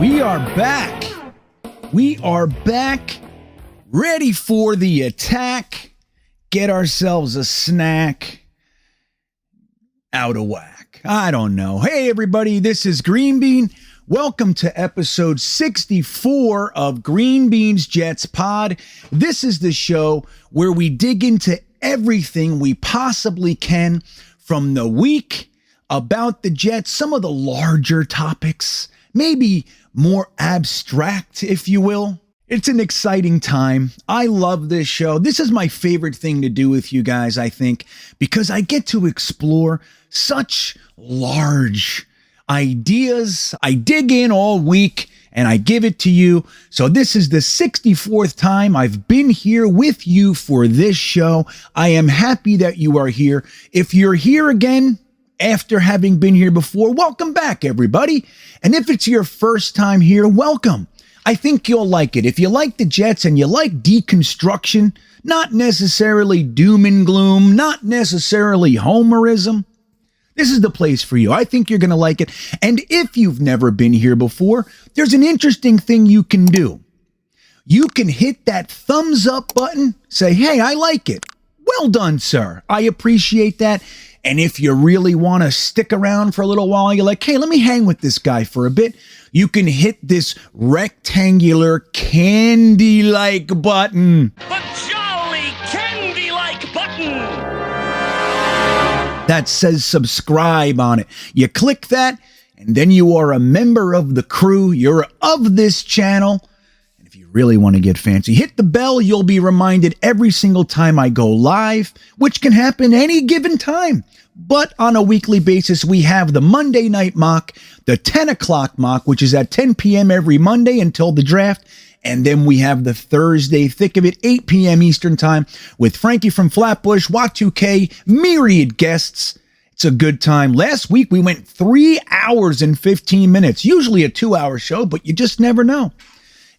We are back. We are back, ready for the attack. Get ourselves a snack. Out of whack. I don't know. Hey, everybody, this is Green Bean. Welcome to episode 64 of GreenBean's Jets Pod. This is the show where we dig into everything we possibly can from the week about the Jets, some of the larger topics, maybe more abstract, if you will. It's an exciting time. I love this show. This is my favorite thing to do with you guys, I think, because I get to explore such large ideas. I dig in all week and I give it to you. So this is the 64th time I've been here with you for this show. I am happy that you are here. If you're here again, after having been here before, welcome back, everybody. And if it's your first time here, welcome. I think you'll like it. If you like the Jets and you like deconstruction, not necessarily doom and gloom, not necessarily homerism, this is the place for you. I think you're going to like it. And if you've never been here before, there's an interesting thing you can do. You can hit that thumbs up button, say, hey, I like it. Well done, sir. I appreciate that. And if you really want to stick around for a little while, you're like, hey, let me hang with this guy for a bit. You can hit this rectangular candy-like button. The jolly candy-like button that says subscribe on it. You click that, and then you are a member of the crew. You're of this channel. And if you really want to get fancy, hit the bell. You'll be reminded every single time I go live, which can happen any given time. But on a weekly basis, we have the Monday night mock, the 10 o'clock mock, which is at 10 p.m. every Monday until the draft. And then we have the Thursday thick of it, 8 p.m. Eastern time with Frankie from Flatbush, Wat2K, myriad guests. It's a good time. Last week, we went 3 hours and 15 minutes, usually a 2-hour show, but you just never know.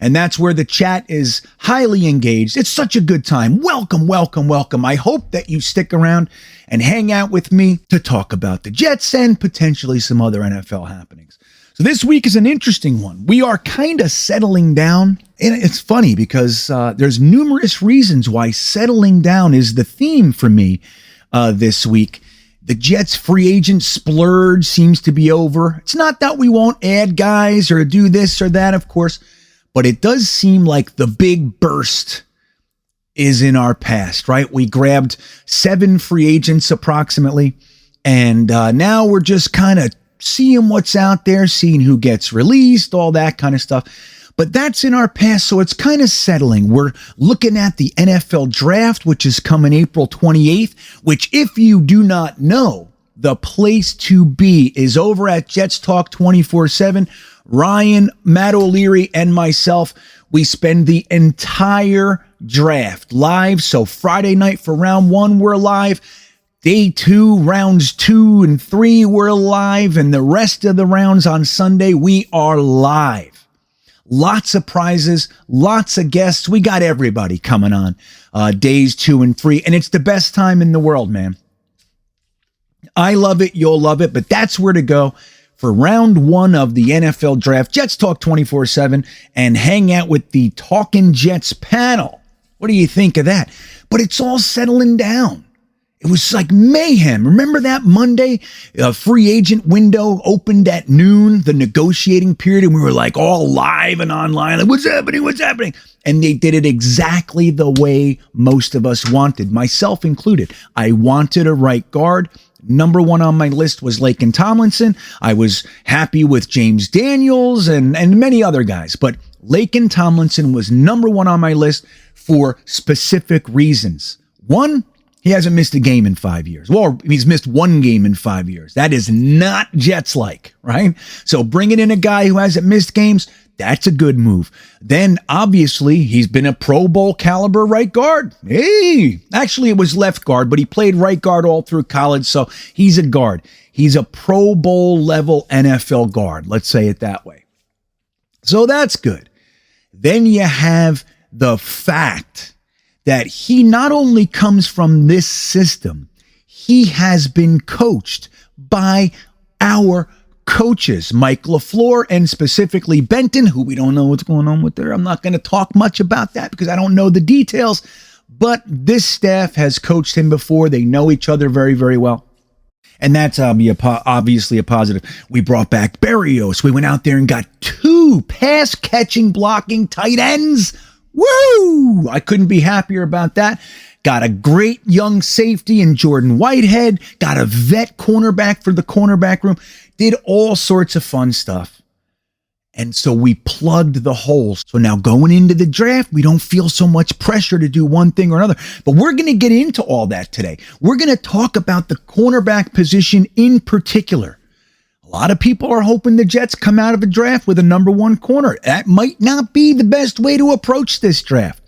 And that's where the chat is highly engaged. It's such a good time. Welcome, welcome, welcome. I hope that you stick around and hang out with me to talk about the Jets and potentially some other NFL happenings. So this week is an interesting one. We are kind of settling down. And it's funny because there's numerous reasons why settling down is the theme for me this week. The Jets free agent splurge seems to be over. It's not that we won't add guys or do this or that, of course. But it does seem like the big burst is in our past, right? We grabbed 7 free agents approximately, and now we're just kind of seeing what's out there, seeing who gets released, all that kind of stuff. But that's in our past, so it's kind of settling. We're looking at the NFL draft, which is coming April 28th, which if you do not know, the place to be is over at Jets Talk 24/7. Ryan, Matt O'Leary, and myself, we spend the entire draft live. So Friday night for round 1, we're live. Day 2, rounds 2 and 3, we're live. And the rest of the rounds on Sunday, we are live. Lots of prizes, lots of guests. We got everybody coming on days 2 and 3. And it's the best time in the world, man. I love it. You'll love it. But that's where to go for round 1 of the NFL draft. Jets Talk 24/7 and hang out with the Talkin' Jets panel. What do you think of that? But it's all settling down. It was like mayhem. Remember that Monday? A free agent window opened at noon, the negotiating period, and we were like all live and online. Like, what's happening? What's happening? And they did it exactly the way most of us wanted, myself included. I wanted a right guard. Number 1 on my list was Laken Tomlinson. I was happy with James Daniels and many other guys, but Laken Tomlinson was number 1 on my list for specific reasons. 1, he hasn't missed a game in 5 years. Well, he's missed 1 game in 5 years. That is not Jets-like, right? So bringing in a guy who hasn't missed games, that's a good move. Then, obviously, he's been a Pro Bowl caliber right guard. Hey, actually, it was left guard, but he played right guard all through college, so he's a guard. He's a Pro Bowl level NFL guard. Let's say it that way. So that's good. Then you have the fact that he not only comes from this system, he has been coached by our coaches, Mike LaFleur and specifically Benton, who we don't know what's going on with there. I'm not going to talk much about that because I don't know the details, but this staff has coached him before. They know each other very, very well. And that's obviously a positive. We brought back Berrios. We went out there and got 2 pass-catching, blocking tight ends. Woo! I couldn't be happier about that. Got a great young safety in Jordan Whitehead. Got a vet cornerback for the cornerback room. Did all sorts of fun stuff. And so we plugged the holes. So now going into the draft, we don't feel so much pressure to do one thing or another. But we're going to get into all that today. We're going to talk about the cornerback position in particular. A lot of people are hoping the Jets come out of a draft with a number 1 corner. That might not be the best way to approach this draft.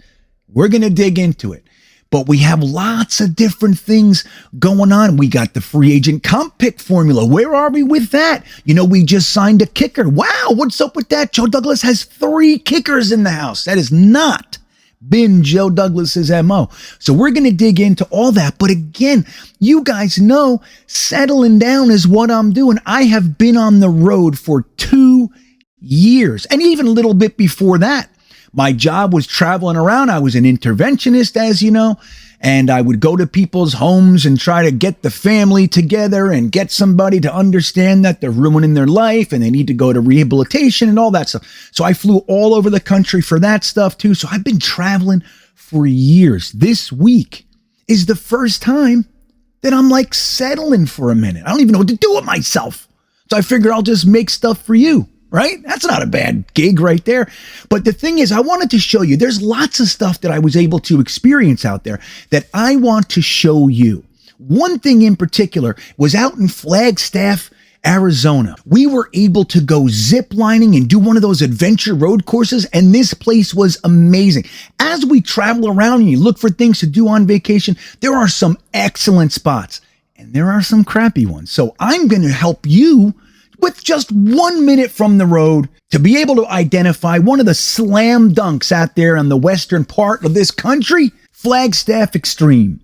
We're going to dig into it. But we have lots of different things going on. We got the free agent comp pick formula. Where are we with that? You know, we just signed a kicker. Wow, what's up with that? Joe Douglas has 3 kickers in the house. That has not been Joe Douglas's MO. So we're going to dig into all that. But again, you guys know settling down is what I'm doing. I have been on the road for 2 years and even a little bit before that. My job was traveling around. I was an interventionist, as you know, and I would go to people's homes and try to get the family together and get somebody to understand that they're ruining their life and they need to go to rehabilitation and all that stuff. So I flew all over the country for that stuff too. So I've been traveling for years. This week is the first time that I'm like settling for a minute. I don't even know what to do with myself. So I figured I'll just make stuff for you. Right? That's not a bad gig right there. But the thing is, I wanted to show you, there's lots of stuff that I was able to experience out there that I want to show you. One thing in particular was out in Flagstaff, Arizona. We were able to go zip lining and do one of those adventure road courses, and this place was amazing. As we travel around and you look for things to do on vacation, there are some excellent spots, and there are some crappy ones. So I'm going to help you with just 1 minute from the road to be able to identify one of the slam dunks out there in the western part of this country, Flagstaff Extreme.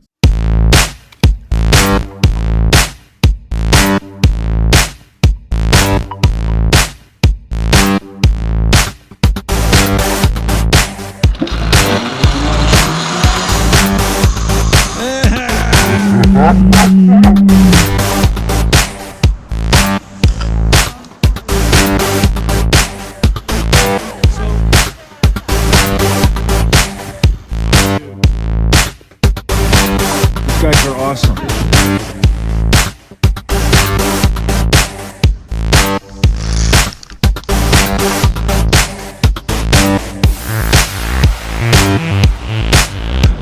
Guys are awesome.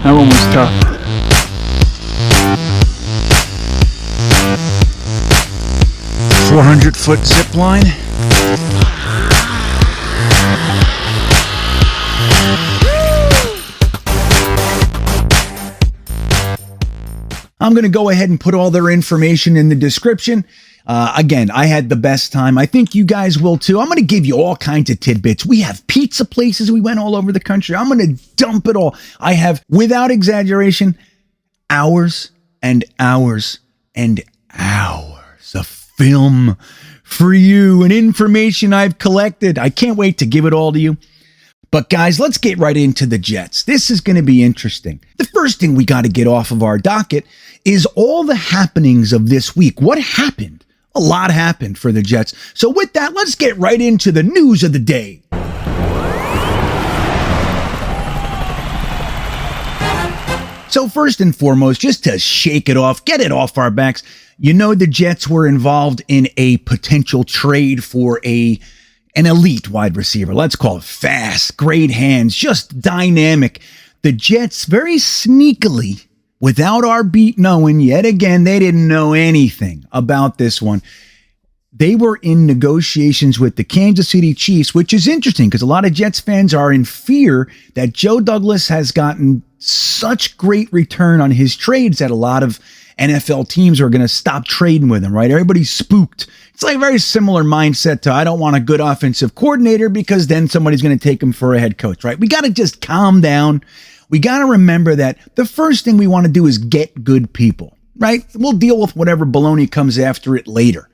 That one was tough. "400-foot zip line." I'm going to go ahead and put all their information in the description. Again, I had the best time. I think you guys will too. I'm going to give you all kinds of tidbits. We have pizza places. We went all over the country. I'm going to dump it all. I have, without exaggeration, hours and hours and hours of film for you and information I've collected. I can't wait to give it all to you. But guys, let's get right into the Jets. This is going to be interesting. The first thing we got to get off of our docket is all the happenings of this week. What happened? A lot happened for the Jets. So with that, let's get right into the news of the day. So first and foremost, just to shake it off, get it off our backs, you know the Jets were involved in a potential trade for an elite wide receiver. Let's call it fast, great hands, just dynamic. The Jets very sneakily, without our beat knowing, yet again, they didn't know anything about this one. They were in negotiations with the Kansas City Chiefs, which is interesting because a lot of Jets fans are in fear that Joe Douglas has gotten such great return on his trades that a lot of NFL teams are going to stop trading with him, right? Everybody's spooked. It's like a very similar mindset to I don't want a good offensive coordinator because then somebody's going to take him for a head coach, right? We got to just calm down. We got to remember that the first thing we want to do is get good people, right? We'll deal with whatever baloney comes after it later.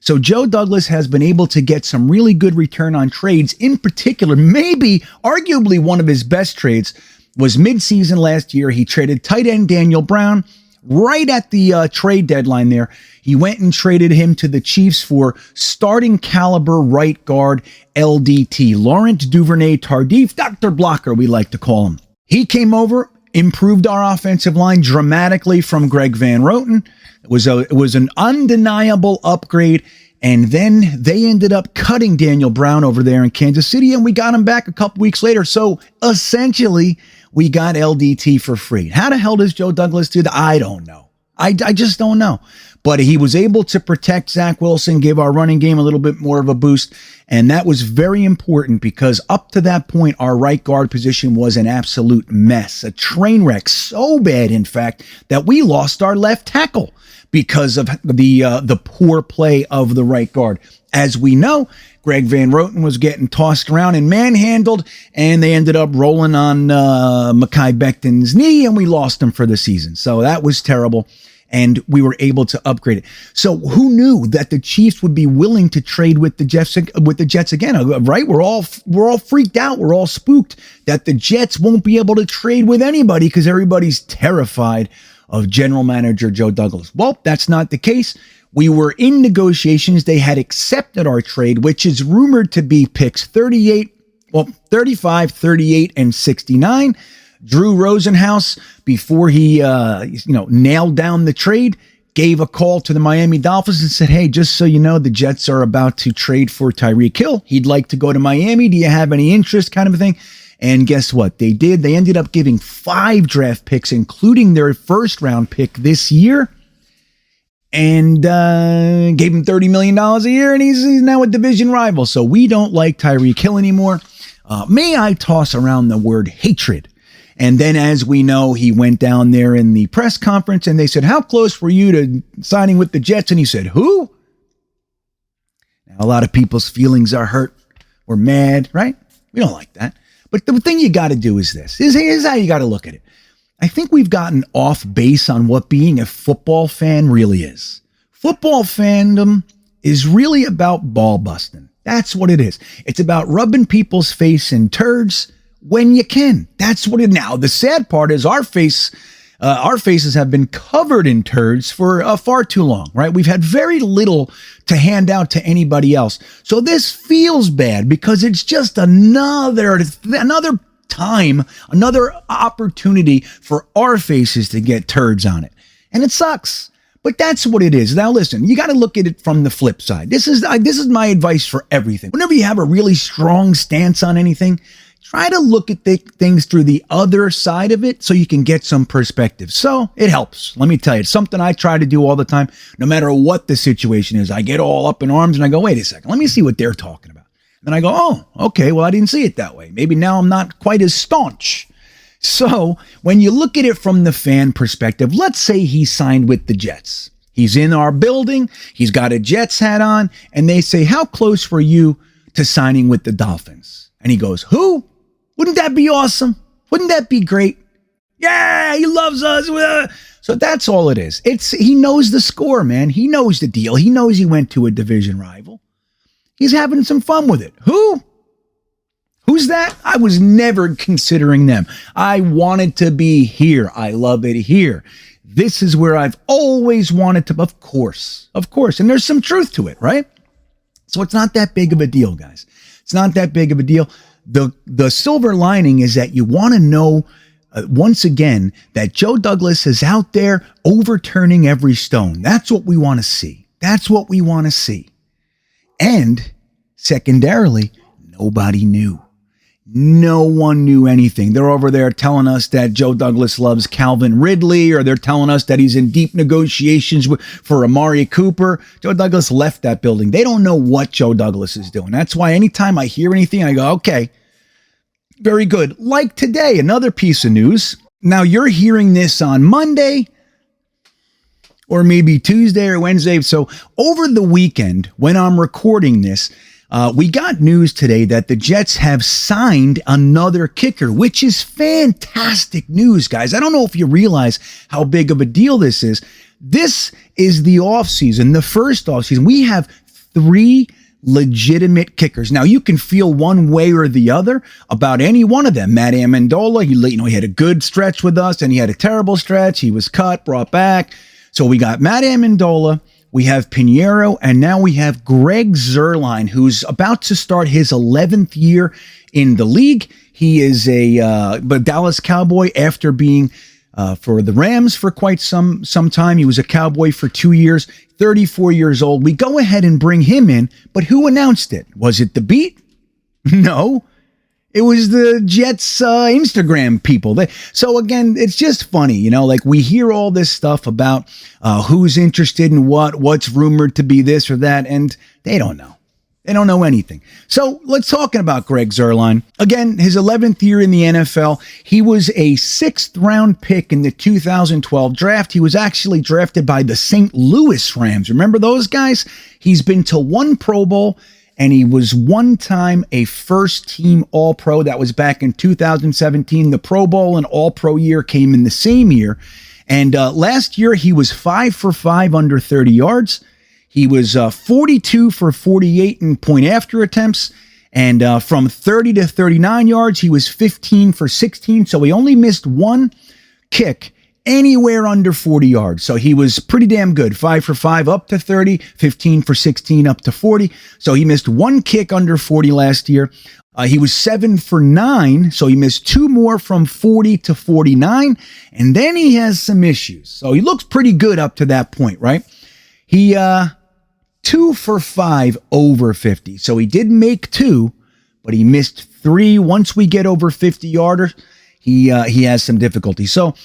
So Joe Douglas has been able to get some really good return on trades. In particular, maybe arguably one of his best trades was midseason last year. He traded tight end Daniel Brown right at the trade deadline there. He went and traded him to the Chiefs for starting caliber right guard LDT, Laurent Duvernay-Tardif, Dr. Blocker, we like to call him. He came over, improved our offensive line dramatically from Greg Van Roten. It was an undeniable upgrade. And then they ended up cutting Daniel Brown over there in Kansas City, and we got him back a couple weeks later. So essentially, we got LDT for free. How the hell does Joe Douglas do that? I don't know. I just don't know. But he was able to protect Zach Wilson, give our running game a little bit more of a boost. And that was very important because up to that point, our right guard position was an absolute mess, a train wreck. So bad, in fact, that we lost our left tackle because of the poor play of the right guard. As we know, Greg Van Roten was getting tossed around and manhandled, and they ended up rolling on Mekhi Becton's knee, and we lost him for the season. So that was terrible, and we were able to upgrade it. So who knew that the Chiefs would be willing to trade with the Jets again? Right? We're all freaked out. We're all spooked that the Jets won't be able to trade with anybody because everybody's terrified of general manager Joe Douglas. Well, that's not the case. We were in negotiations. They had accepted our trade, which is rumored to be picks 35, 38, and 69. Drew Rosenhaus, before he nailed down the trade, gave a call to the Miami Dolphins and said, hey, just so you know, the Jets are about to trade for Tyreek Hill. He'd like to go to Miami. Do you have any interest, kind of a thing? And guess what? They did. They ended up giving 5 draft picks, including their first round pick this year, and gave him $30 million a year, and he's now a division rival. So we don't like Tyreek Hill anymore. May I toss around the word hatred? And then, as we know, he went down there in the press conference, and they said, how close were you to signing with the Jets? And he said, who? Now, a lot of people's feelings are hurt. We're mad, right? We don't like that. But the thing you got to do is this. Here's how you got to look at it. I think we've gotten off base on what being a football fan really is. Football fandom is really about ball busting. That's what it is. It's about rubbing people's face in turds when you can. That's what it. Now, the sad part is our faces have been covered in turds for far too long, right? We've had very little to hand out to anybody else. So this feels bad because it's just another time, another opportunity for our faces to get turds on it. And it sucks. But that's what it is. Now, listen, you got to look at it from the flip side. This is my advice for everything. Whenever you have a really strong stance on anything, try to look at things through the other side of it so you can get some perspective. So it helps. Let me tell you, it's something I try to do all the time. No matter what the situation is, I get all up in arms and I go, wait a second, let me see what they're talking about. And then I go, oh, okay, well, I didn't see it that way. Maybe now I'm not quite as staunch. So when you look at it from the fan perspective, let's say he signed with the Jets. He's in our building. He's got a Jets hat on. And they say, how close were you to signing with the Dolphins? And he goes, who? Wouldn't that be awesome? Wouldn't that be great? Yeah, he loves us. So that's all it is. He knows the score, man. He knows the deal. He knows he went to a division rival. He's having some fun with it. Who? Who's that? I was never considering them. I wanted to be here. I love it here. This is where I've always wanted to. Of course. And there's some truth to it, right? So it's not that big of a deal, guys. It's not that big of a deal. The silver lining is that you want to know, once again, that Joe Douglas is out there overturning every stone. That's what we want to see. That's what we want to see. And secondarily, nobody knew. No one knew anything. They're over there telling us that Joe Douglas loves Calvin Ridley, or they're telling us that he's in deep negotiations for Amari Cooper. Joe Douglas left that building. They don't know what Joe Douglas is doing. That's why anytime I hear anything, I go, okay, very good. Like today, another piece of news. Now, you're hearing this on Monday or maybe Tuesday or Wednesday. So over the weekend, when I'm recording this, we got news today that the Jets have signed another kicker, which is fantastic news, guys. I don't know if you realize how big of a deal this is. This is the offseason, the first offseason. We have 3 legitimate kickers. Now, you can feel one way or the other about any one of them. Matt Amendola, he had a good stretch with us, and he had a terrible stretch. He was cut, brought back. So we got Matt Amendola, we have Pinheiro, and now we have Greg Zuerlein, who's about to start his 11th year in the league. He is a Dallas Cowboy after being for the Rams for quite some time. He was a Cowboy for 2 years, 34 years old. We go ahead and bring him in, but who announced it? Was it the Beat? No. It was the Jets Instagram people. So again, it's just funny, like we hear all this stuff about who's interested in what's rumored to be this or that, and they don't know. They don't know anything. So let's talk about Greg Zuerlein. Again, his 11th year in the NFL. He was a 6th round pick in the 2012 draft. He was actually drafted by the St. Louis Rams. Remember those guys? He's been to 1 Pro Bowl, and he was one time a first-team All-Pro. That was back in 2017. The Pro Bowl and All-Pro year came in the same year. And last year, he was 5 for 5 under 30 yards. He was 42 for 48 in point after attempts. And from 30 to 39 yards, he was 15 for 16. So he only missed 1 kick anywhere under 40 yards. So he was pretty damn good. 5 for 5 up to 30, 15 for 16 up to 40. So he missed 1 kick under 40 last year. He was 7 for 9. So he missed 2 more from 40 to 49. And then he has some issues. So he looks pretty good up to that point, right? He 2 for 5 over 50. So he did make 2, but he missed 3. Once we get over 50 yarders, he has some difficulty. So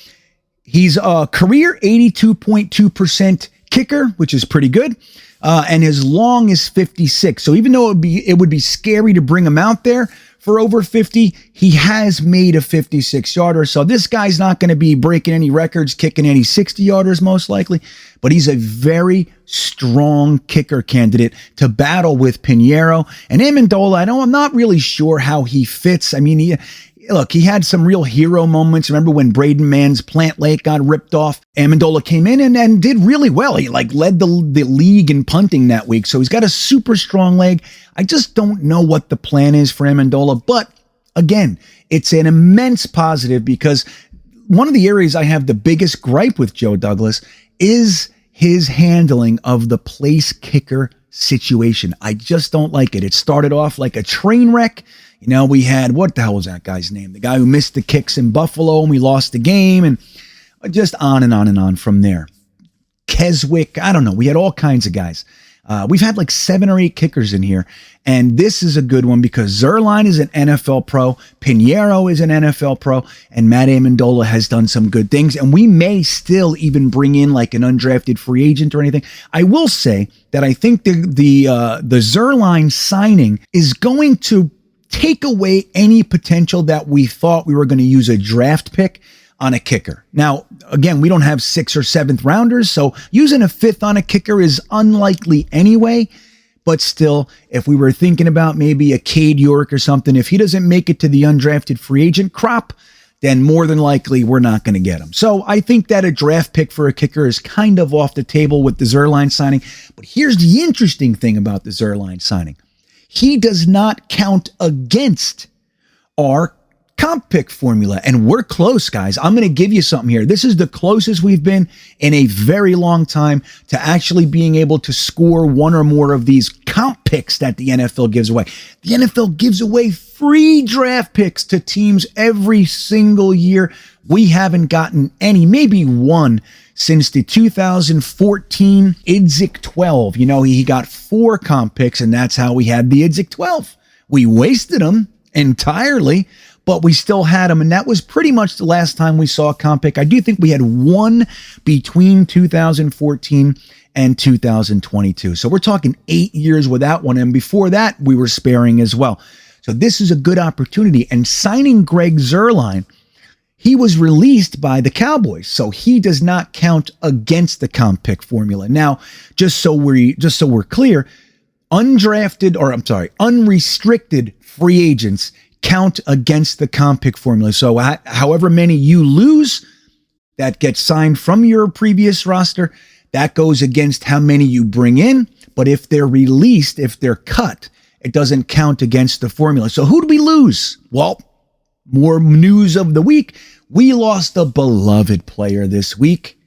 he's a career 82.2% kicker, which is pretty good. And his long is 56. So even though it would be scary to bring him out there for over 50, he has made a 56-yarder. So this guy's not going to be breaking any records, kicking any 60-yarders most likely, but he's a very strong kicker candidate to battle with Pinheiro. And Amendola, I'm not really sure how he fits. I mean, he had some real hero moments. Remember when Braden Mann's plant leg got ripped off? Amendola came in and did really well. He led the league in punting that week. So he's got a super strong leg. I just don't know what the plan is for Amendola. But again, it's an immense positive because one of the areas I have the biggest gripe with Joe Douglas is his handling of the place kicker situation. I just don't like it. It started off like a train wreck. We had, what the hell was that guy's name? The guy who missed the kicks in Buffalo and we lost the game, and just on and on and on from there. Keswick, I don't know. We had all kinds of guys. We've had like 7 or 8 kickers in here, and this is a good one because Zuerlein is an NFL pro, Pinheiro is an NFL pro, and Matt Amendola has done some good things, and we may still even bring in like an undrafted free agent or anything. I will say that I think the Zuerlein signing is going to take away any potential that we thought we were going to use a draft pick on a kicker. Now, again, we don't have 6th or 7th rounders, so using a 5th on a kicker is unlikely anyway. But still, if we were thinking about maybe a Cade York or something, if he doesn't make it to the undrafted free agent crop, then more than likely we're not going to get him. So I think that a draft pick for a kicker is kind of off the table with the Zuerlein signing. But here's the interesting thing about the Zuerlein signing. He does not count against our comp pick formula. And we're close, guys. I'm going to give you something here. This is the closest we've been in a very long time to actually being able to score one or more of these comp picks that the NFL gives away. The NFL gives away free draft picks to teams every single year. We haven't gotten any, maybe one, since the 2014 Idzik 12. He got 4 comp picks, and that's how we had the Idzik 12. We wasted them entirely, but we still had them, and that was pretty much the last time we saw a comp pick. I do think we had one between 2014 and 2022. So we're talking 8 years without one, and before that, we were sparing as well. So this is a good opportunity, and signing Greg Zuerlein, he was released by the Cowboys, so he does not count against the comp pick formula. Now, just so we're clear, unrestricted free agents count against the comp pick formula. So however many you lose that get signed from your previous roster, that goes against how many you bring in. but if they're released, if they're cut, it doesn't count against the formula. So who did we lose? Well, more news of the week. We lost a beloved player this week.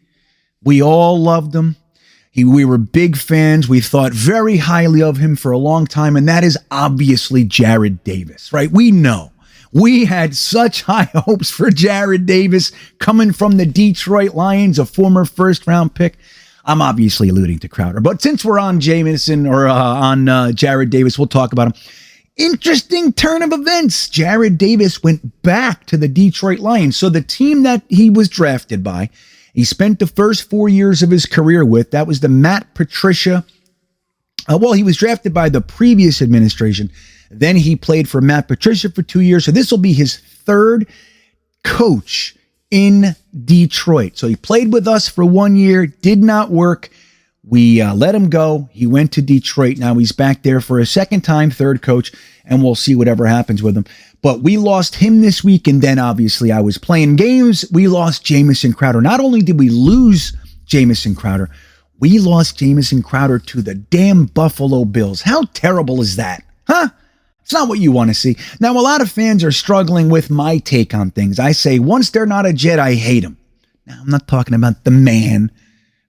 We all loved him. We were big fans. We thought very highly of him for a long time, and that is obviously Jarrad Davis, right? We know. We had such high hopes for Jarrad Davis coming from the Detroit Lions, a former first-round pick. I'm obviously alluding to Crowder, but since we're on Jamison or on Jarrad Davis, we'll talk about him. Interesting turn of events. Jarrad Davis went back to the Detroit Lions. So the team that he was drafted by, he spent the first 4 years of his career with, that was the Matt Patricia. He was drafted by the previous administration. Then he played for Matt Patricia for 2 years. So this will be his third coach in Detroit. So he played with us for 1 year, did not work. We let him go. He went to Detroit. Now he's back there for a second time, third coach, and we'll see whatever happens with him. But we lost him this week, and then obviously I was playing games. We lost Jamison Crowder. Not only did we lose Jamison Crowder, we lost Jamison Crowder to the damn Buffalo Bills. How terrible is that? Huh? It's not what you want to see. Now, a lot of fans are struggling with my take on things. I say, once they're not a Jet, I hate them. Now, I'm not talking about the man.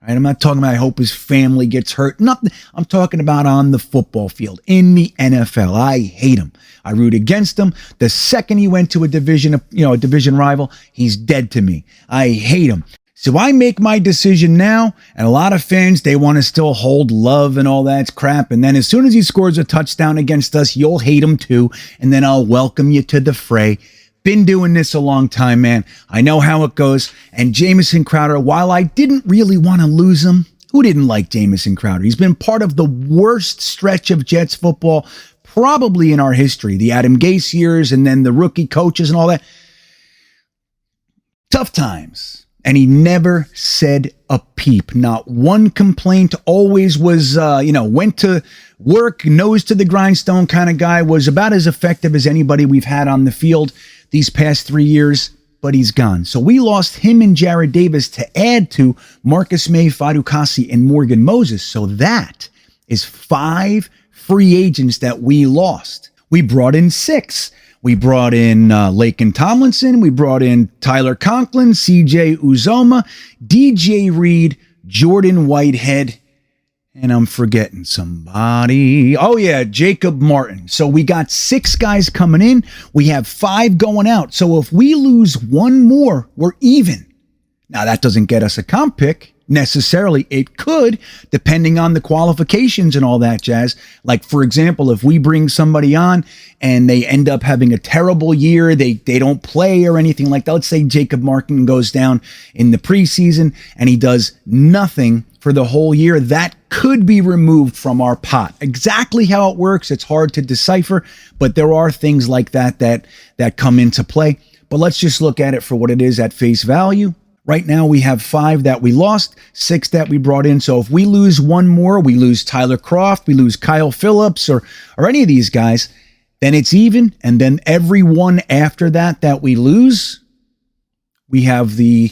Right? I'm not talking about I hope his family gets hurt. Nothing. I'm talking about on the football field, in the NFL. I hate him. I root against him. The second he went to a division rival, he's dead to me. I hate him. So I make my decision now, and a lot of fans, they want to still hold love and all that crap. And then as soon as he scores a touchdown against us, you'll hate him too. And then I'll welcome you to the fray. Been doing this a long time, man. I know how it goes. And Jamison Crowder, while I didn't really want to lose him, who didn't like Jamison Crowder? He's been part of the worst stretch of Jets football probably in our history. The Adam Gase years and then the rookie coaches and all that. Tough times. And he never said a peep. Not one complaint. Always was, went to work, nose to the grindstone kind of guy. Was about as effective as anybody we've had on the field these past 3 years, but he's gone. So we lost him and Jarrad Davis to add to Marcus May, Fatukasi, and Morgan Moses. So that is 5 free agents that we lost. We brought in 6. We brought in Laken Tomlinson. We brought in Tyler Conklin, CJ Uzoma, DJ Reed, Jordan Whitehead, and I'm forgetting somebody. Oh, yeah, Jacob Martin. So we got 6 guys coming in. We have 5 going out. So if we lose one more, we're even. Now, that doesn't get us a comp pick necessarily. It could, depending on the qualifications and all that jazz. Like, for example, if we bring somebody on and they end up having a terrible year, they don't play or anything like that. Let's say Jacob Martin goes down in the preseason and he does nothing for the whole year. That could be removed from our pot. Exactly how it works, it's hard to decipher, but there are things like that come into play. But let's just look at it for what it is at face value. Right now, we have 5 that we lost, 6 that we brought in. So if we lose one more, we lose Tyler Croft, we lose Kyle Phillips, or any of these guys, then it's even. And then every one after that we lose, we have the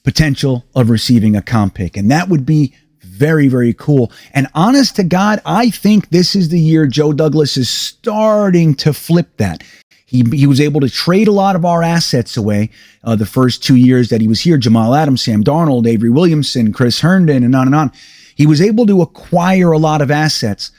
potential of receiving a comp pick. And that would be very, very cool. And honest to God, I think this is the year Joe Douglas is starting to flip that. He was able to trade a lot of our assets away the first 2 years that he was here. Jamal Adams, Sam Darnold, Avery Williamson, Chris Herndon, and on and on. He was able to acquire a lot of assets.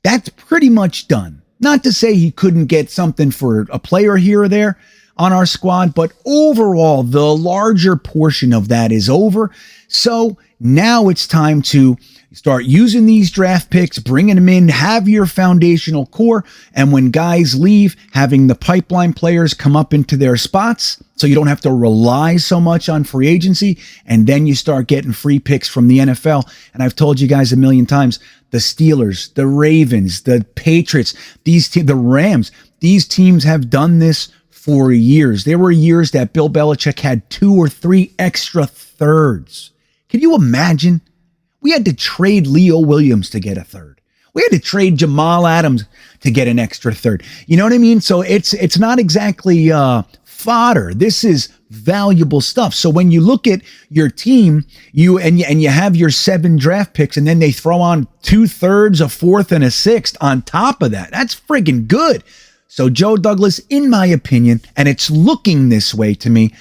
That's pretty much done. Not to say he couldn't get something for a player here or there on our squad, but overall, the larger portion of that is over. So now it's time to start using these draft picks, bringing them in, have your foundational core, and when guys leave, having the pipeline players come up into their spots so you don't have to rely so much on free agency, and then you start getting free picks from the NFL. And I've told you guys a million times, the Steelers, the Ravens, the Patriots, the Rams, these teams have done this for years. There were years that Bill Belichick had 2 or 3 extra thirds. Can you imagine? We had to trade Leo Williams to get a third. We had to trade Jamal Adams to get an extra third. You know what I mean? So it's not exactly fodder. This is valuable stuff. So when you look at your team, you have your 7 draft picks, and then they throw on 2/3, a 4th, and a 6th on top of that. That's friggin' good. So Joe Douglas, in my opinion, and it's looking this way to me,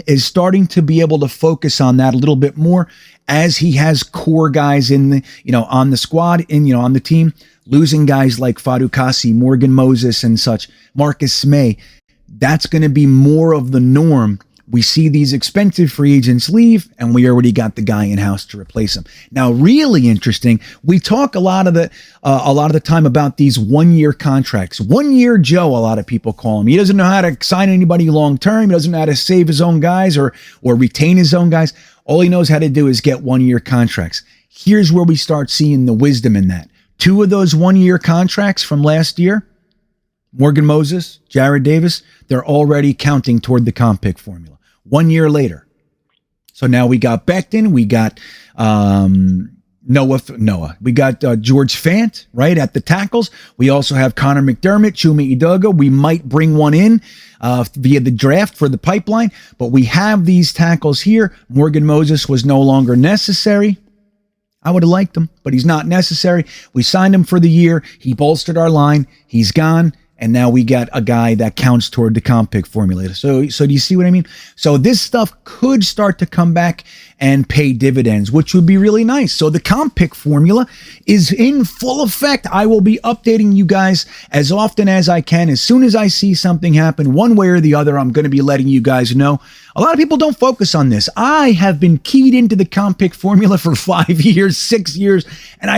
is starting to be able to focus on that a little bit more as he has core guys in the, on the squad, on the team, losing guys like Fadukasi, Morgan Moses and such, Marcus May. That's going to be more of the norm. We see these expensive free agents leave, and we already got the guy in house to replace him. Now, really interesting. We talk a lot of the time about these 1-year contracts. 1-year Joe, a lot of people call him. He doesn't know how to sign anybody long term. He doesn't know how to save his own guys or retain his own guys. All he knows how to do is get 1-year contracts. Here's where we start seeing the wisdom in that. 2 of those 1-year contracts from last year, Morgan Moses, Jared Davis, they're already counting toward the comp pick formula. 1 year later. So now we got Becton, we got Noah. We got George Fant, right, at the tackles. We also have Connor McDermott, Chuma Edoga. We might bring one in via the draft for the pipeline, but we have these tackles here. Morgan Moses was no longer necessary. I would have liked him, but he's not necessary. We signed him for the year. He bolstered our line. He's gone. And now we got a guy that counts toward the comp pick formula. So do you see what I mean? So this stuff could start to come back and pay dividends, which would be really nice. So the comp pick formula is in full effect. I will be updating you guys as often as I can. As soon as I see something happen one way or the other, I'm going to be letting you guys know. A lot of people don't focus on this. I have been keyed into the comp pick formula for 5 years, 6 years, and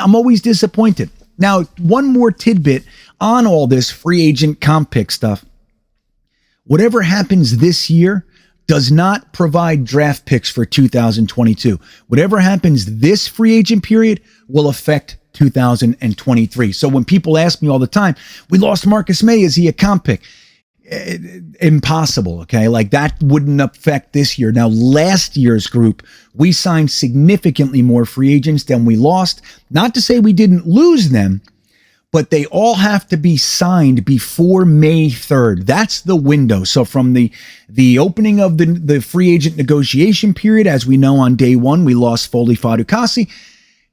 I'm always disappointed. Now, one more tidbit on all this free agent comp pick stuff. Whatever happens this year does not provide draft picks for 2022. Whatever happens this free agent period will affect 2023. So when people ask me all the time, we lost Marcus May, is he a comp pick? Impossible, okay? Like that wouldn't affect this year. Now, last year's group, we signed significantly more free agents than we lost. Not to say we didn't lose them, but they all have to be signed before May 3rd. That's the window. So from the opening of the free agent negotiation period, as we know on day 1, we lost Foley Fadukasi.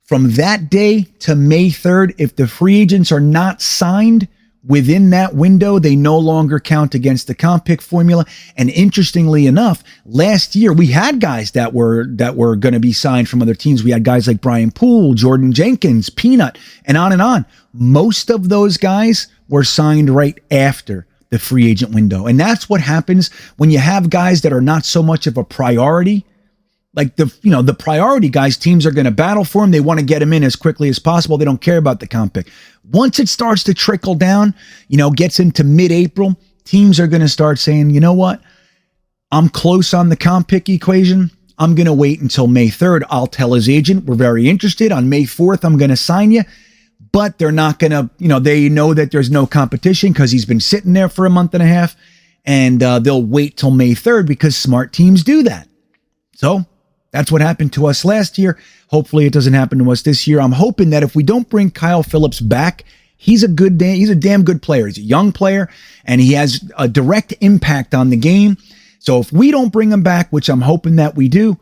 From that day to May 3rd, if the free agents are not signed within that window, they no longer count against the comp pick formula. And interestingly enough, last year we had guys that were going to be signed from other teams. We had guys like Brian Poole, Jordan Jenkins, Peanut, and on and on. Most of those guys were signed right after the free agent window. And that's what happens when you have guys that are not so much of a priority. Like the priority guys, teams are going to battle for them. They want to get them in as quickly as possible. They don't care about the comp pick. Once it starts to trickle down, gets into mid-April, teams are going to start saying, you know what? I'm close on the comp pick equation. I'm going to wait until May 3rd. I'll tell his agent, we're very interested. On May 4th, I'm going to sign you. But they're not going to, they know that there's no competition because he's been sitting there for a month and a half. And they'll wait till May 3rd because smart teams do that. So that's what happened to us last year. Hopefully it doesn't happen to us this year. I'm hoping that if we don't bring Kyle Phillips back, he's a damn good player. He's a young player and he has a direct impact on the game. So if we don't bring him back, which I'm hoping that we do,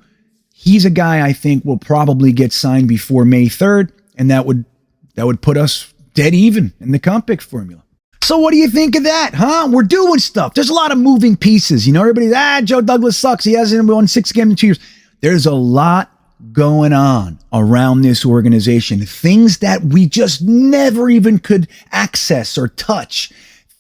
he's a guy I think will probably get signed before May 3rd. And that would put us dead even in the comp pick formula. So what do you think of that, huh? We're doing stuff. There's a lot of moving pieces. Everybody's, Joe Douglas sucks. He hasn't won 6 games in 2 years. There's a lot going on around this organization. Things that we just never even could access or touch.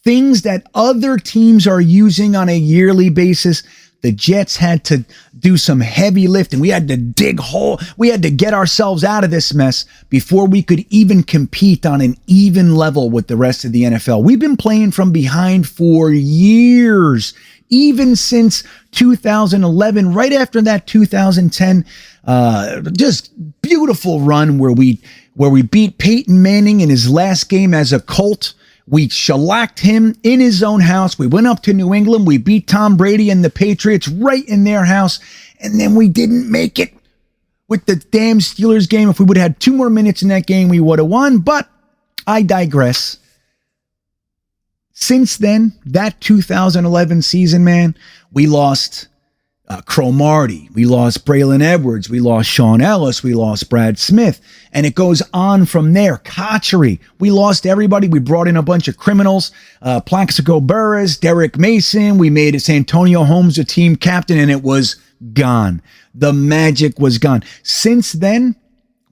Things that other teams are using on a yearly basis. The Jets had to do some heavy lifting. We had to dig hole. We had to get ourselves out of this mess before we could even compete on an even level with the rest of the NFL. We've been playing from behind for years. Even since 2011, right after that 2010, just beautiful run where we beat Peyton Manning in his last game as a Colt. We shellacked him in his own house. We went up to New England. We beat Tom Brady and the Patriots right in their house. And then we didn't make it with the damn Steelers game. If we would have had 2 more minutes in that game, we would have won. But I digress. Since then, that 2011 season, man, we lost Cromartie, we lost Braylon Edwards, we lost Sean Ellis, we lost Brad Smith, and it goes on from there. Cotchery, we lost everybody. We brought in a bunch of criminals, Plaxico Burris, Derek Mason. We made Santonio Holmes a team captain, and it was gone. The magic was gone. Since then,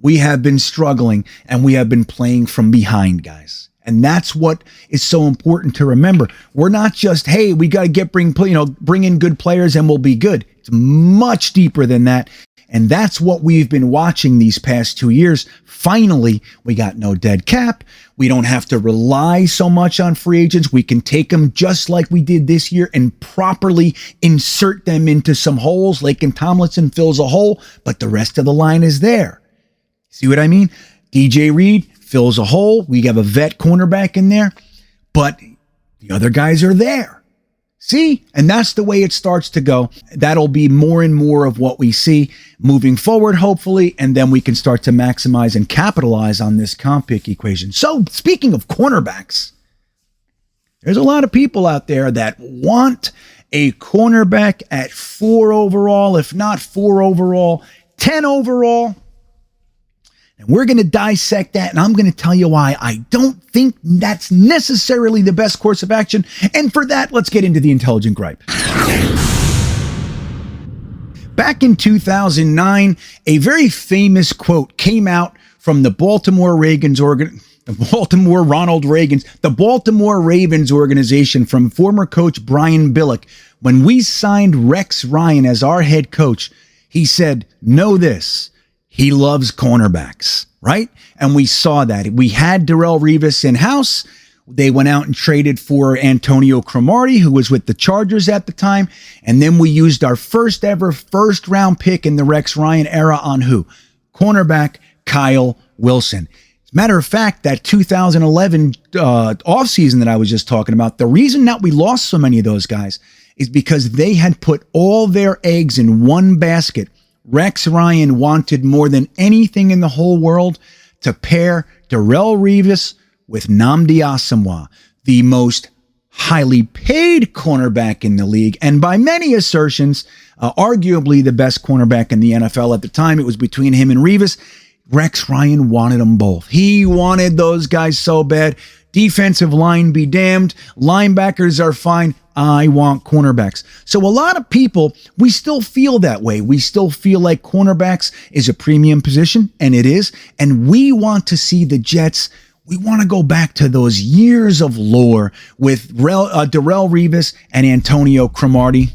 we have been struggling, and we have been playing from behind, guys. And that's what is so important to remember. We're not just, hey, we got to bring in good players and we'll be good. It's much deeper than that. And that's what we've been watching these past 2 years. Finally, we got no dead cap. We don't have to rely so much on free agents. We can take them just like we did this year and properly insert them into some holes. Laken Tomlinson fills a hole, but the rest of the line is there. See what I mean? DJ Reed fills a hole. We have a vet cornerback in there, but the other guys are there. See? And that's the way it starts to go. That'll be more and more of what we see moving forward, hopefully, and then we can start to maximize and capitalize on this comp pick equation. So, speaking of cornerbacks, there's a lot of people out there that want a cornerback at 4 overall, if not 4 overall, 10 overall. And we're going to dissect that, and I'm going to tell you why I don't think that's necessarily the best course of action. And for that, let's get into the intelligent gripe. Back in 2009, a very famous quote came out from the Baltimore Ravens organization from former coach Brian Billick. When we signed Rex Ryan as our head coach, he said, know this. He loves cornerbacks, right? And we saw that. We had Darrelle Revis in-house. They went out and traded for Antonio Cromartie, who was with the Chargers at the time. And then we used our first ever first-round pick in the Rex Ryan era on who? Cornerback Kyle Wilson. As a matter of fact, that 2011 offseason that I was just talking about, the reason that we lost so many of those guys is because they had put all their eggs in one basket. Rex Ryan wanted more than anything in the whole world to pair Darrelle Revis with Nnamdi Asomugha, the most highly paid cornerback in the league, and by many assertions, arguably the best cornerback in the NFL at the time. It was between him and Revis. Rex Ryan wanted them both. He wanted those guys so bad. Defensive line be damned. Linebackers are fine. I want cornerbacks. So a lot of people, we still feel that way. We still feel like cornerbacks is a premium position, and it is. And we want to see the Jets. We want to go back to those years of lore with Darrelle Revis and Antonio Cromartie.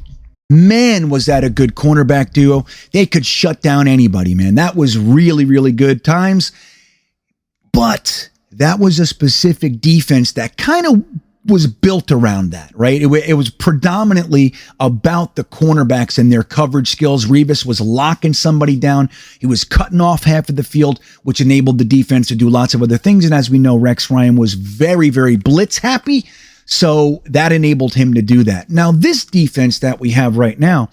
Man, was that a good cornerback duo. They could shut down anybody, man. That was really, really good times. But that was a specific defense that kind of was built around that, right? It was predominantly about the cornerbacks and their coverage skills. Revis was locking somebody down. He was cutting off half of the field, which enabled the defense to do lots of other things. And as we know, Rex Ryan was very, very blitz happy. So that enabled him to do that. Now, this defense that we have right now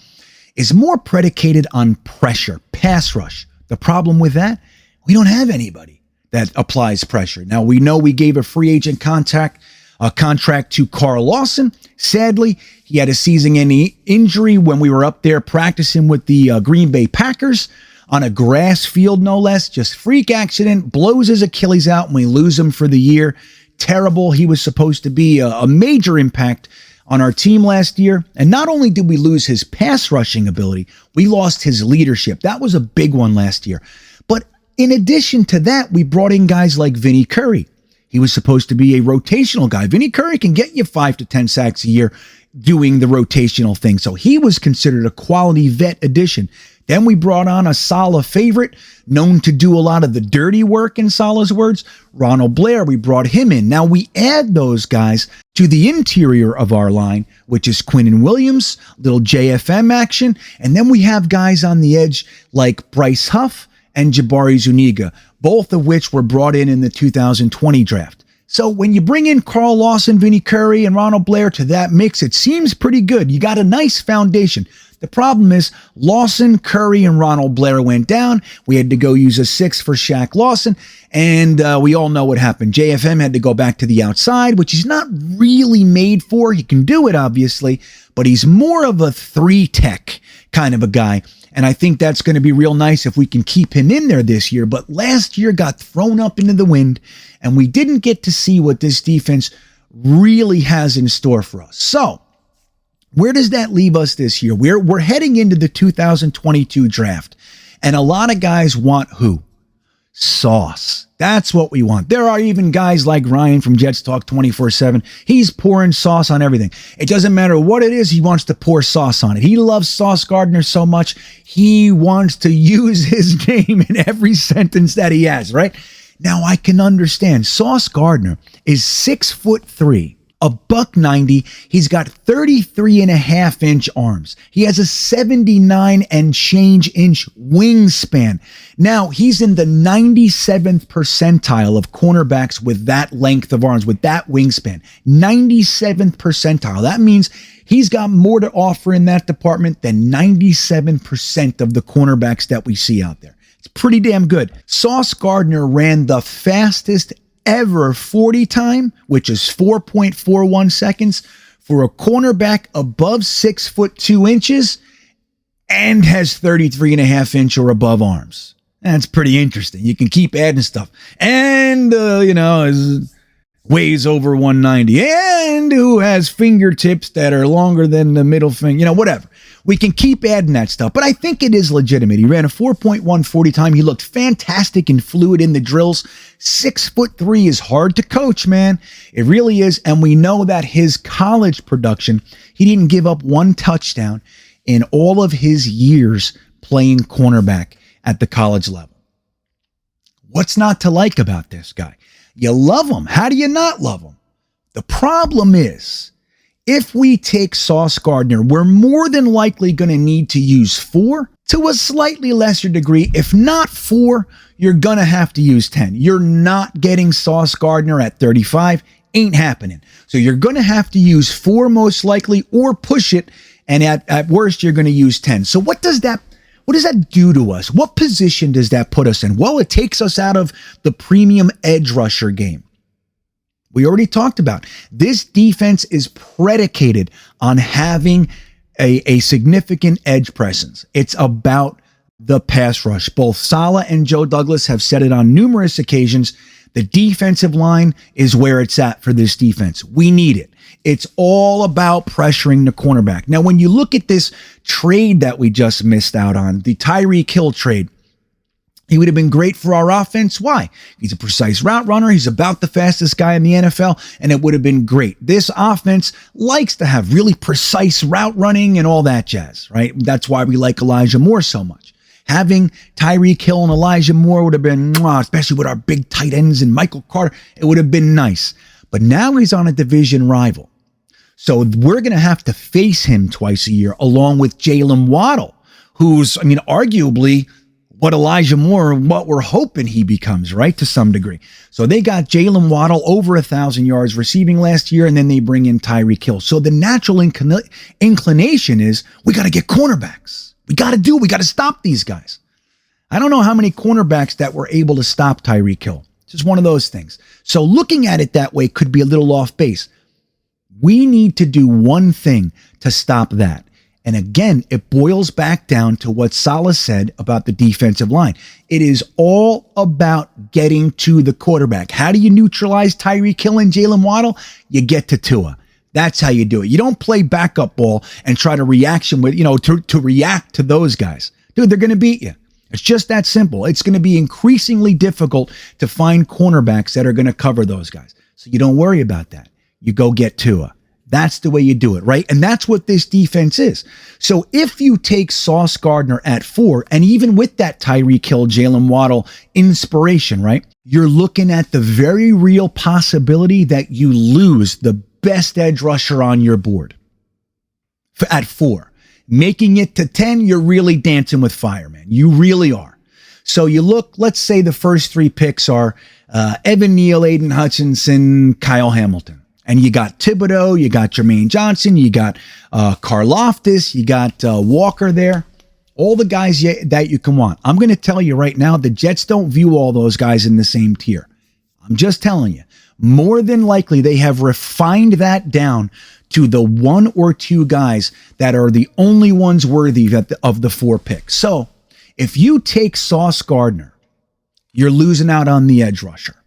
is more predicated on pressure, pass rush. The problem with that, we don't have anybody that applies pressure. Now, we know we gave a free agent contract to Carl Lawson. Sadly, he had a season-ending injury when we were up there practicing with the Green Bay Packers on a grass field, no less. Just freak accident, blows his Achilles out, and we lose him for the year. Terrible. He was supposed to be a major impact on our team last year. And not only did we lose his pass rushing ability, we lost his leadership. That was a big one last year. But in addition to that, we brought in guys like Vinny Curry. He was supposed to be a rotational guy. Vinny Curry can get you 5 to 10 sacks a year doing the rotational thing. So he was considered a quality vet addition. Then we brought on a Saleh favorite, known to do a lot of the dirty work, in Saleh's words, Ronald Blair. We brought him in. Now we add those guys to the interior of our line, which is Quinnen Williams, little JFM action. And then we have guys on the edge like Bryce Huff and Jabari Zuniga, both of which were brought in the 2020 draft. So when you bring in Carl Lawson, Vinny Curry, and Ronald Blair to that mix, it seems pretty good. You got a nice foundation. The problem is Lawson, Curry, and Ronald Blair went down. We had to go use a 6 for Shaq Lawson, and we all know what happened. JFM had to go back to the outside, which he's not really made for. He can do it, obviously, but he's more of a 3-tech kind of a guy. And I think that's going to be real nice if we can keep him in there this year. But last year got thrown up into the wind, and we didn't get to see what this defense really has in store for us. So where does that leave us this year? We're heading into the 2022 draft, and a lot of guys want who? Sauce. That's what we want. There are even guys like Ryan from Jets Talk 24/7. He's pouring sauce on everything. It doesn't matter what it is, he wants to pour sauce on it. He loves Sauce Gardner so much, he wants to use his name in every sentence that he has, right? Now I can understand. Sauce Gardner is 6'3", $190. He's got 33.5-inch arms. He has a 79 and change inch wingspan. Now he's in the 97th percentile of cornerbacks with that length of arms, with that wingspan. 97th percentile. That means he's got more to offer in that department than 97% of the cornerbacks that we see out there. It's pretty damn good. Sauce Gardner ran the fastest ever 40 time, which is 4.41 seconds for a cornerback above 6'2" and has 33.5-inch or above arms. That's pretty interesting. You can keep adding stuff. And, weighs over 190 and who has fingertips that are longer than the middle finger, whatever. We can keep adding that stuff, but I think it is legitimate. He ran a 4.1 40 time. He looked fantastic and fluid in the drills. 6'3" is hard to coach, man. It really is. And we know that his college production, he didn't give up one touchdown in all of his years playing cornerback at the college level. What's not to like about this guy? You love him. How do you not love him? The problem is, if we take Sauce Gardner, we're more than likely going to need to use 4 to a slightly lesser degree. If not 4, you're going to have to use 10. You're not getting Sauce Gardner at 35. Ain't happening. So you're going to have to use 4 most likely, or push it, and at worst, you're going to use 10. So what does that do to us? What position does that put us in? Well, it takes us out of the premium edge rusher game. We already talked about this defense is predicated on having a significant edge presence. It's about the pass rush. Both Saleh and Joe Douglas have said it on numerous occasions. The defensive line is where it's at for this defense. We need it. It's all about pressuring the cornerback. Now, when you look at this trade that we just missed out on, the Tyreek Hill trade, he would have been great for our offense. Why? He's a precise route runner. He's about the fastest guy in the NFL, and it would have been great. This offense likes to have really precise route running and all that jazz, right? That's why we like Elijah Moore so much. Having Tyreek Hill and Elijah Moore would have been, especially with our big tight ends and Michael Carter, it would have been nice. But now he's on a division rival. So we're going to have to face him twice a year, along with Jalen Waddle, who's, arguably what Elijah Moore, what we're hoping he becomes, right, to some degree. So they got Jalen Waddle over 1,000 yards receiving last year, and then they bring in Tyreek Hill. So the natural inclination is we got to get cornerbacks. We got to stop these guys. I don't know how many cornerbacks that were able to stop Tyreek Hill. It's just one of those things. So looking at it that way could be a little off base. We need to do one thing to stop that. And again, it boils back down to what Saleh said about the defensive line. It is all about getting to the quarterback. How do you neutralize Tyreek Hill and Jalen Waddle? You get to Tua. That's how you do it. You don't play backup ball and try to react to those guys. Dude, they're going to beat you. It's just that simple. It's going to be increasingly difficult to find cornerbacks that are going to cover those guys. So you don't worry about that. You go get Tua. That's the way you do it, right? And that's what this defense is. So if you take Sauce Gardner at 4, and even with that Tyreek Hill, Jalen Waddle inspiration, right? You're looking at the very real possibility that you lose the best edge rusher on your board at 4. Making it to 10, you're really dancing with fire, man. You really are. So you look, let's say the first 3 picks are Evan Neal, Aiden Hutchinson, Kyle Hamilton. And you got Thibodeau, you got Jermaine Johnson, you got Karlaftis, you got Walker there. All the guys that you can want. I'm going to tell you right now, the Jets don't view all those guys in the same tier. I'm just telling you. More than likely, they have refined that down to the 1 or 2 guys that are the only ones worthy of the 4 picks. So, if you take Sauce Gardner, you're losing out on the edge rusher.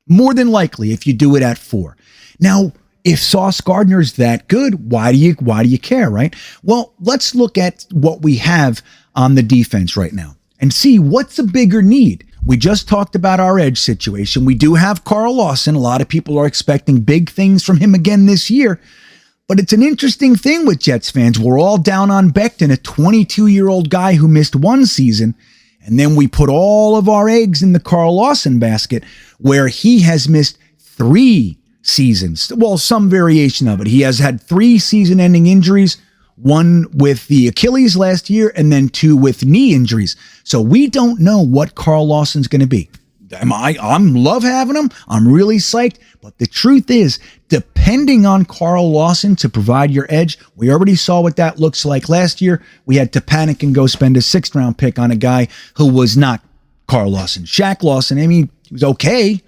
More than likely, if you do it at 4. Now, if Sauce Gardner's that good, why do you care, right? Well, let's look at what we have on the defense right now and see what's a bigger need. We just talked about our edge situation. We do have Carl Lawson. A lot of people are expecting big things from him again this year. But it's an interesting thing with Jets fans. We're all down on Becton, a 22-year-old guy who missed 1 season. And then we put all of our eggs in the Carl Lawson basket, where he has missed 3 seasons. Well, some variation of it. He has had 3 season-ending injuries, 1 with the Achilles last year, and then 2 with knee injuries. So we don't know what Carl Lawson's going to be. I'm love having him. I'm really psyched. But the truth is, depending on Carl Lawson to provide your edge, we already saw what that looks like last year. We had to panic and go spend a 6th-round pick on a guy who was not Carl Lawson. Shaq Lawson, I mean, he was okay,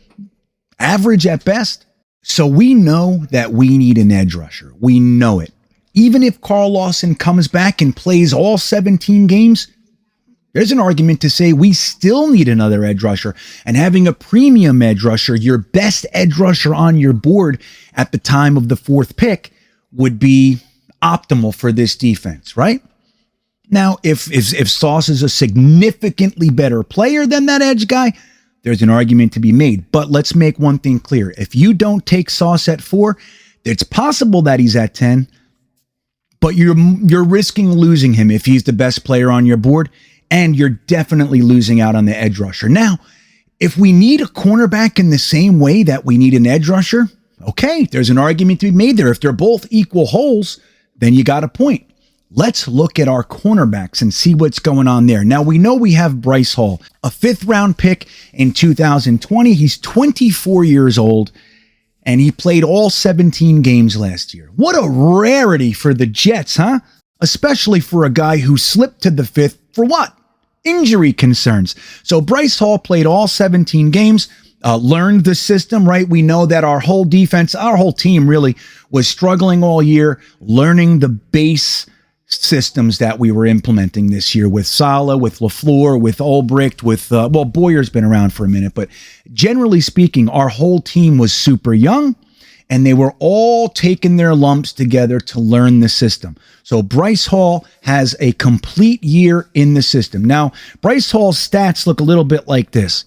average at best. So we know that we need an edge rusher. We know it. Even if Carl Lawson comes back and plays all 17 games, there's an argument to say we still need another edge rusher. And having a premium edge rusher, your best edge rusher on your board at the time of the 4th pick, would be optimal for this defense, right? Now, if Sauce is a significantly better player than that edge guy, there's an argument to be made. But let's make one thing clear. If you don't take Sauce at 4, it's possible that he's at 10, but you're risking losing him if he's the best player on your board, and you're definitely losing out on the edge rusher. Now, if we need a cornerback in the same way that we need an edge rusher, okay, there's an argument to be made there. If they're both equal holes, then you got a point. Let's look at our cornerbacks and see what's going on there. Now, we know we have Bryce Hall, a 5th-round pick in 2020. He's 24 years old, and he played all 17 games last year. What a rarity for the Jets, huh? Especially for a guy who slipped to the 5th for what? Injury concerns. So Bryce Hall played all 17 games, learned the system, right? We know that our whole defense, our whole team really was struggling all year, learning the base systems that we were implementing this year with Saleh, with LaFleur, with Ulbricht, with, Boyer's been around for a minute, but generally speaking, our whole team was super young, and they were all taking their lumps together to learn the system. So Bryce Hall has a complete year in the system. Now, Bryce Hall's stats look a little bit like this.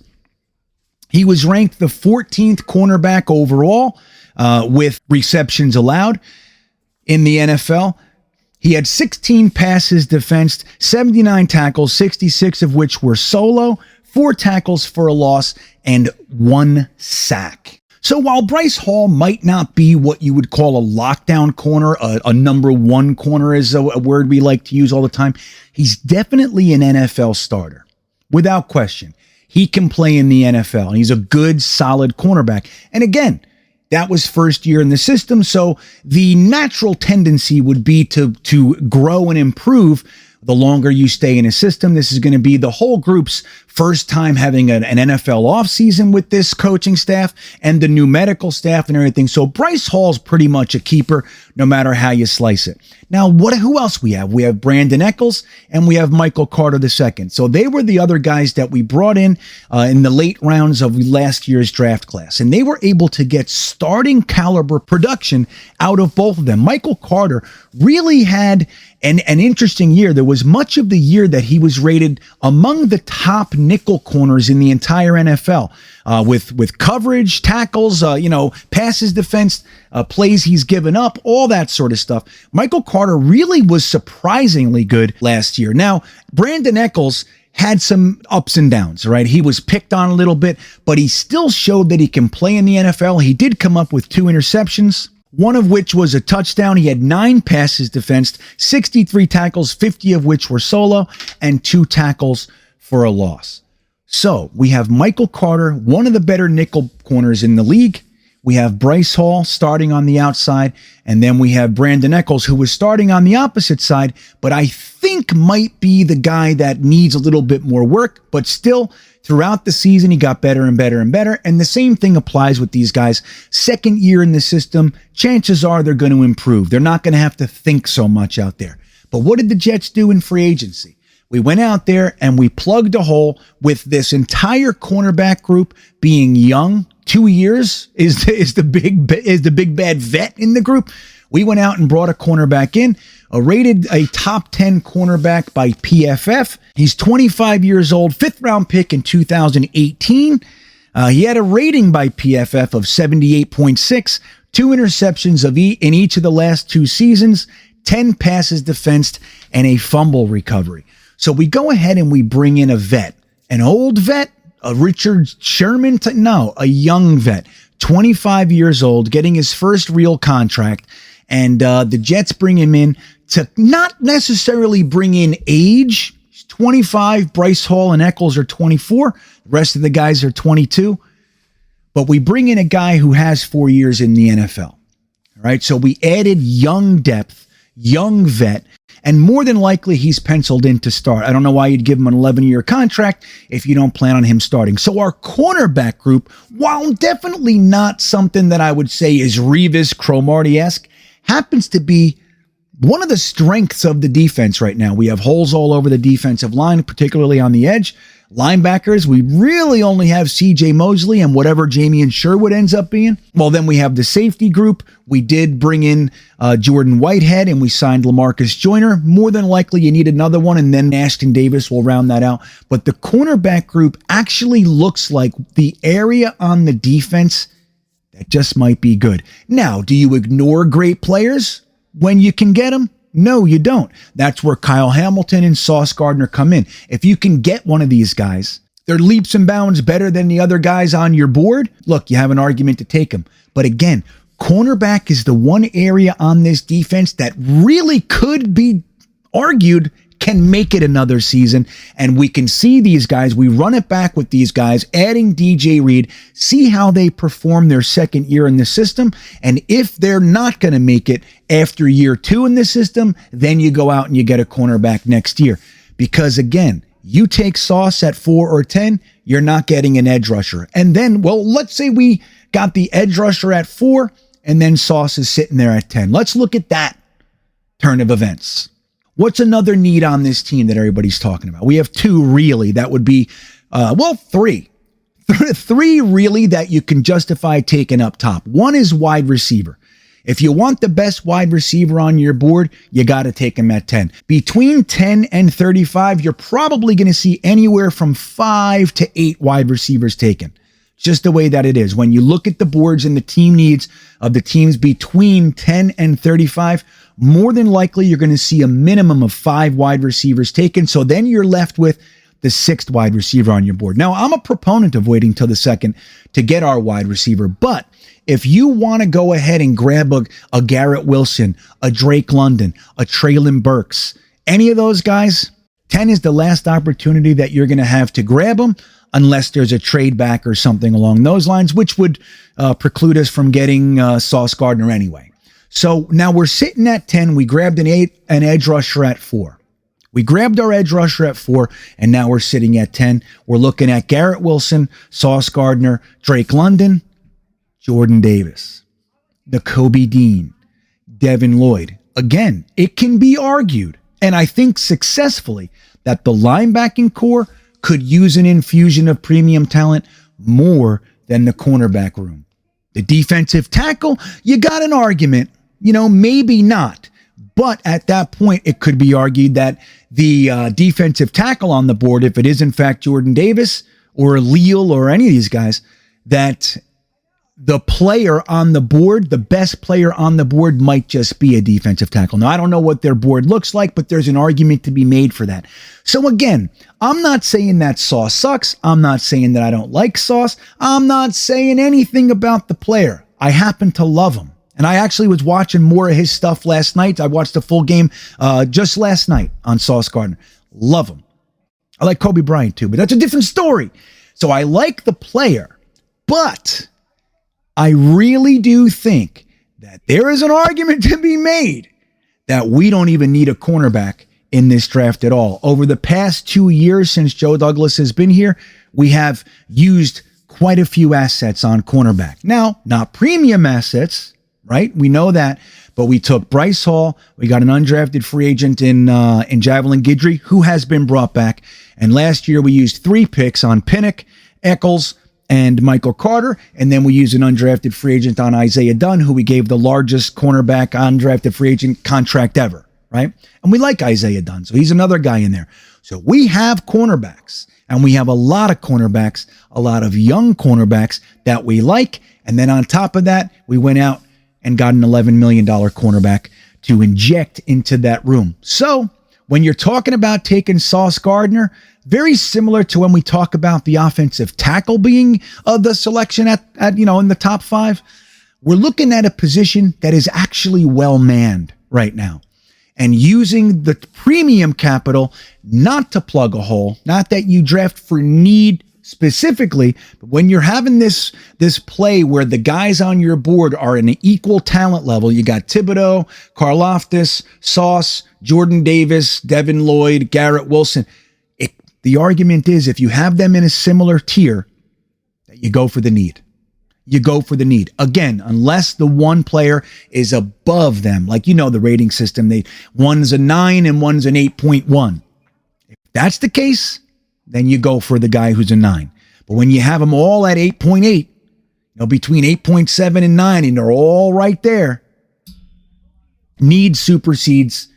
He was ranked the 14th cornerback overall with receptions allowed in the NFL. He had 16 passes defensed, 79 tackles, 66 of which were solo, 4 tackles for a loss, and 1 sack. So while Bryce Hall might not be what you would call a lockdown corner, a number 1 corner is a word we like to use all the time, he's definitely an NFL starter. Without question. He can play in the NFL, and he's a good, solid cornerback. And again, that was first year in the system, so the natural tendency would be to grow and improve the longer you stay in a system. This is going to be the whole group's first time having an NFL offseason with this coaching staff and the new medical staff and everything. So Bryce Hall's pretty much a keeper no matter how you slice it. Now, who else we have? We have Brandon Echols and we have Michael Carter II. So they were the other guys that we brought in the late rounds of last year's draft class. And they were able to get starting caliber production out of both of them. Michael Carter really had an interesting year. There was much of the year that he was rated among the top nickel corners in the entire NFL with coverage, tackles, passes defense, plays he's given up, all that sort of stuff. Michael Carter really was surprisingly good last year. Now, Brandon Echols had some ups and downs, right? He was picked on a little bit, but he still showed that he can play in the NFL. He did come up with 2 interceptions, one of which was a touchdown. He had 9 passes defensed, 63 tackles, 50 of which were solo, and 2 tackles for a loss. So we have Michael Carter, one of the better nickel corners in the league. We have Bryce Hall starting on the outside, and then we have Brandon Echols, who was starting on the opposite side, but I think might be the guy that needs a little bit more work, but still, throughout the season, he got better and better and better, and the same thing applies with these guys. Second year in the system, chances are they're going to improve. They're not going to have to think so much out there. But what did the Jets do in free agency? We went out there and we plugged a hole with this entire cornerback group being young. 2 years is the big bad vet in the group. We went out and brought a cornerback in, rated a top 10 cornerback by PFF. He's 25 years old, 5th round pick in 2018. He had a rating by PFF of 78.6, 2 interceptions in each of the last 2 seasons, 10 passes defensed, and a fumble recovery. So we go ahead and we bring in a vet, an old vet, a Richard Sherman, a young vet, 25 years old, getting his first real contract. And the Jets bring him in to not necessarily bring in age. He's 25. Bryce Hall and Echols are 24. The rest of the guys are 22. But we bring in a guy who has 4 years in the NFL. All right. So we added young depth, young vet. And more than likely, he's penciled in to start. I don't know why you'd give him an 11-year contract if you don't plan on him starting. So our cornerback group, while definitely not something that I would say is Revis Cromartie-esque, happens to be one of the strengths of the defense right now. We have holes all over the defensive line, particularly on the edge. Linebackers, we really only have CJ Mosley and whatever Jamie Sherwood ends up being. Well, then we have the safety group. We did bring in Jordan Whitehead and we signed LaMarcus Joyner. More than likely you need another one, and then Ashton Davis will round that out. But the cornerback group actually looks like the area on the defense that just might be good. Now, do you ignore great players when you can get them? No, you don't. That's where Kyle Hamilton and Sauce Gardner come in. If you can get one of these guys, they're leaps and bounds better than the other guys on your board. Look, you have an argument to take them. But again, cornerback is the one area on this defense that really could be argued can make it another season. And we can see these guys. We run it back with these guys, adding DJ Reed, see how they perform their second year in the system. And if they're not going to make it after year 2 in the system, then you go out and you get a cornerback next year. Because again, you take Sauce at 4 or 10, you're not getting an edge rusher. And then, well, let's say we got the edge rusher at 4 and then Sauce is sitting there at 10. Let's look at that turn of events. What's another need on this team that everybody's talking about? We have 2 really. That would be, 3. 3 really that you can justify taking up top. One is wide receiver. If you want the best wide receiver on your board, you got to take him at 10. Between 10 and 35, you're probably going to see anywhere from 5 to 8 wide receivers taken. Just the way that it is. When you look at the boards and the team needs of the teams between 10 and 35, more than likely you're going to see a minimum of 5 wide receivers taken. So then you're left with the 6th wide receiver on your board. Now, I'm a proponent of waiting till the 2nd to get our wide receiver, but if you want to go ahead and grab a Garrett Wilson, a Drake London, a Treylon Burks, any of those guys, 10 is the last opportunity that you're going to have to grab them, unless there's a trade back or something along those lines, which would preclude us from getting Sauce Gardner anyway. So now we're sitting at 10. We grabbed an edge rusher at 4. We grabbed our edge rusher at 4, and now we're sitting at 10. We're looking at Garrett Wilson, Sauce Gardner, Drake London, Jordan Davis, Nakobe Dean, Devin Lloyd. Again, it can be argued, and I think successfully, that the linebacking core could use an infusion of premium talent more than the cornerback room. The defensive tackle, you got an argument, maybe not. But at that point, it could be argued that the defensive tackle on the board, if it is in fact Jordan Davis or Leal or any of these guys, that the player on the board, the best player on the board might just be a defensive tackle. Now, I don't know what their board looks like, but there's an argument to be made for that. So again, I'm not saying that Sauce sucks. I'm not saying that I don't like Sauce. I'm not saying anything about the player. I happen to love him. And I actually was watching more of his stuff last night. I watched the full game just last night on Sauce Gardner. Love him. I like Kobe Bryant too, but that's a different story. So I like the player, but I really do think that there is an argument to be made that we don't even need a cornerback in this draft at all. Over the past 2 years since Joe Douglas has been here, we have used quite a few assets on cornerback. Now, not premium assets, right? We know that, but we took Bryce Hall. We got an undrafted free agent in Javelin Guidry, who has been brought back. And last year we used 3 picks on Pinnock, Echols, and Michael Carter. And then we used an undrafted free agent on Isaiah Dunn, who we gave the largest cornerback undrafted free agent contract ever, right? And we like Isaiah Dunn, so he's another guy in there. So we have cornerbacks, and we have a lot of cornerbacks, a lot of young cornerbacks that we like. And then on top of that, we went out and got an $11 million cornerback to inject into that room. So when you're talking about taking Sauce Gardner, very similar to when we talk about the offensive tackle being the selection at in the top 5, we're looking at a position that is actually well manned right now, and using the premium capital not to plug a hole, not that you draft for need specifically, but when you're having this play where the guys on your board are in an equal talent level, you got Thibodeau, Karlaftis, Sauce, Jordan Davis, Devin Lloyd, Garrett Wilson. The argument is, if you have them in a similar tier, that you go for the need. You go for the need. Again, unless the one player is above them, like the rating system, one's a 9 and one's an 8.1. If that's the case, then you go for the guy who's a 9. But when you have them all at 8.8, between 8.7 and 9, and they're all right there, need supersedes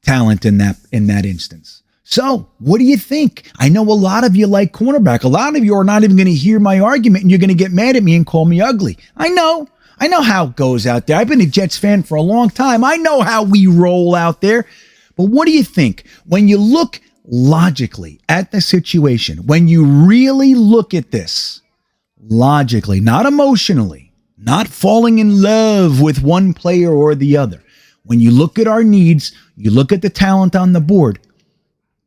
talent in that instance. So, what do you think? I know a lot of you like cornerback. A lot of you are not even going to hear my argument, and you're going to get mad at me and call me ugly. I know how it goes out there. I've been a Jets fan for a long time. I know how we roll out there. But what do you think? When you look logically at the situation, when you really look at this logically, not emotionally, not falling in love with one player or the other, when you look at our needs, you look at the talent on the board,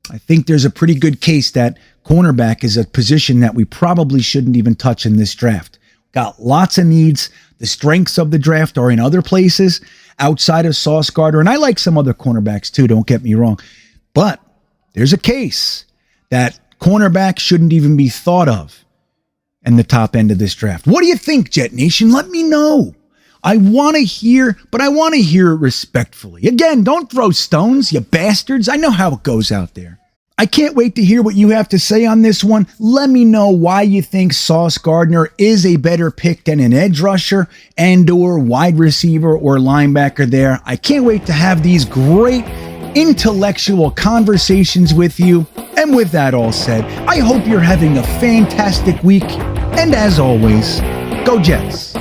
I think there's a pretty good case that cornerback is a position that we probably shouldn't even touch in this draft. Got lots of needs. The strengths of the draft are in other places outside of Sauce Gardner. And I like some other cornerbacks too, don't get me wrong. But there's a case that cornerback shouldn't even be thought of in the top end of this draft. What do you think, Jet Nation? Let me know. I want to hear, but I want to hear it respectfully. Again, don't throw stones, you bastards. I know how it goes out there. I can't wait to hear what you have to say on this one. Let me know why you think Sauce Gardner is a better pick than an edge rusher and or wide receiver or linebacker there. I can't wait to have these great intellectual conversations with you. And with that all said, I hope you're having a fantastic week. And as always, go Jets.